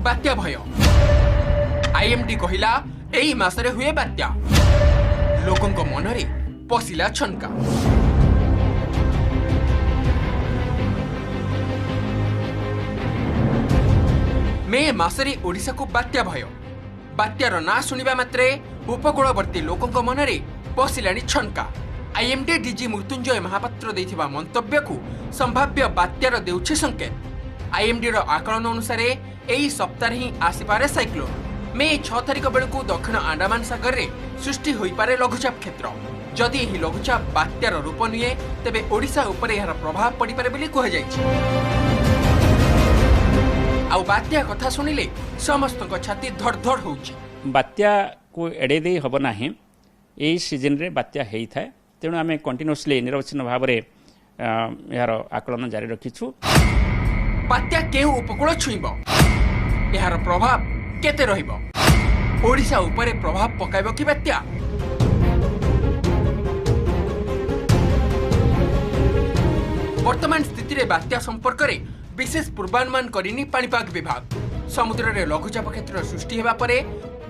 बात्या भय। आईएमडी कहिला एई मासरे हुए बात्या। लोकंक मनरे पशिला छनका। मे मासरे ओडिशा को बात्या भय। बात्यार ना शुणिबा मात्रे उपकूलवर्ती लोकंक मनरे पशिलानी छनका। आईएमडी डीजी मृत्युंजय महापात्र देथिबा मंतव्य को संभाव्य बात्यार देउछि संकेत। आईएमडी रो आकलन अनुसार एई सप्ताह ही आसीपारे साइक्लोन। मे 6 तारिख बेलू दक्षिण अंडमान सागर में सृष्टि होई पारे लघुचाप क्षेत्र। जदि यह लघुचाप बात्यार रूप निए तेबे ओडिशा उपर यार प्रभाव पड़ी पारे बोली कहा जायछि। आउ बात्या कथा सुनिले समस्तक छाती धड़ धड़ होउछि। बात्या को एड़े दे हब नाही। एई सीजन रे बात्या हेई थाए, तेणु आम कंटिन्यूअसली निरवच्छिन्न भाव में यार आकलन जारी रखिछु। बात्या केउ उपकूल छुईब, यार प्रभाव केते रहिबो, ओडिशा उपरे प्रभाव पकाइबो कि बात्या? वर्तमान स्थिति रे बात्या संपर्क रे विशेष पूर्वानुमान करिनी पाणीपाग विभाग। समुद्र रे लघुचाप क्षेत्र सृष्टि हेबा परे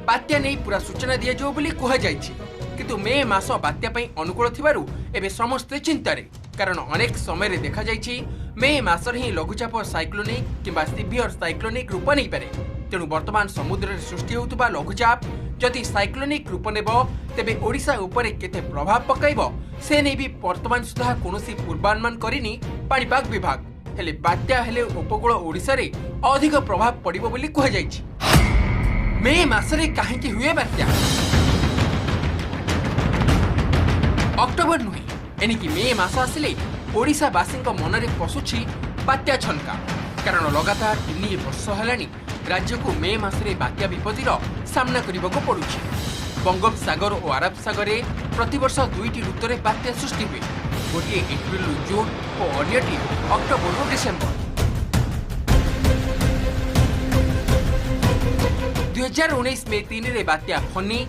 बात्या नै पूरा सूचना दिया जो बोली कहा जायछि। किंतु मे मास बात्या पई अनुकूल थिबारु एबे समस्त चिंतारे, कारण अनेक समय रे देखा जायछि मे मासर ही लघुचाप साइक्लोनिक किंबा सिवियर साइक्लोनिक रूप नै पारे। तेणु वर्तमान समुद्र रे सृष्टि होउतबा लघुचाप जदि साइक्लोनिक रूप नेबो तेबे ओडिशा उपरे केते प्रभाव पकाइबो से नै भी वर्तमान सुधा कोनोसी पूर्वानुमान करिनी पाणीपाग विभाग। हेले बात्या हेले उपकूल ओडिशा रे अधिक प्रभाव पड़िबो बोली कहा जायछि। मे मासरे काहेकि हुए बात्या? अक्टोबर नुहे एनिकी मे मास आसिले ओडिशावासी मनरे पशुछि बात्या छनका। कारण लगातार 3 वर्ष हेलानी राज्य को मे मासरे बात्या विपत्तिर सामना करने पड़ुछि। बंगोपसागर और अरब सागर में प्रतिवर्ष 2टी ऋतुरे बात्या सृष्टि हुए, गोटे एप्रिल जून और अन्यटी अक्टोबर डिसेम्बर। 2019 मे 3 रे बात्या फनी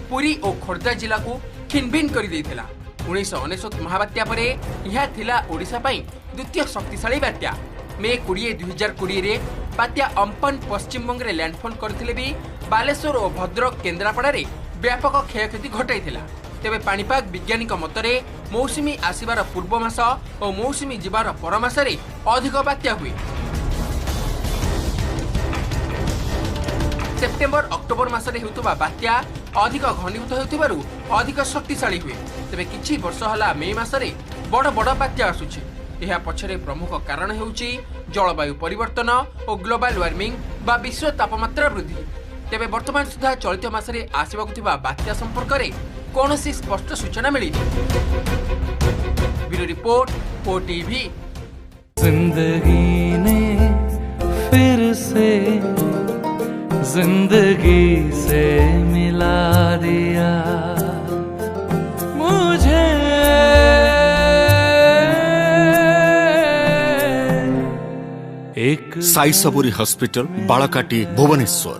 पुरी और खोर्धा जिला को खिनभिन कर देइथिला। 1999 महाबात्या परे यह थिला ओडिशा पई द्वितीय शक्तिशाली बात्या। मे 20 2020 रे बात्या अम्पन पश्चिमबंग रे लैंडफॉल करथिले भी बालेश्वर और भद्रक केन्द्रापड़ा रे व्यापक क्षयक्षति घटाइथिला। तेबे पाणीपाग वैज्ञानिक मतरे मौसुमी आसिबार पूर्व मास और मौसुमी जीवार पर मासरे अधिक बात्या हुए। सेप्टेम्बर अक्टोबर मासरे हेउतबा बात्या अधिक घनीभूत हेउतिबारु अधिक शक्तिशाली हुए। तेबे किछि वर्ष हला मे मासरे बड़ बड़ बात्या आसुछि। एहा पछरे प्रमुख कारण हेउछि जलवायु परिवर्तन और ग्लोबल वार्मिंग बा विश्व तापमात्रा वृद्धि। तेबे वर्तमान सुधा चलित मासरे आसिबाकु थिबा बात्या संपर्क रे कोनोसी स्पष्ट सूचना मिली। Bureau report OTV. जिंदगी ने फिर से जिंदगी से मिला दिया मुझे। साई सबुरी हॉस्पिटल बालकाटी भुवनेश्वर।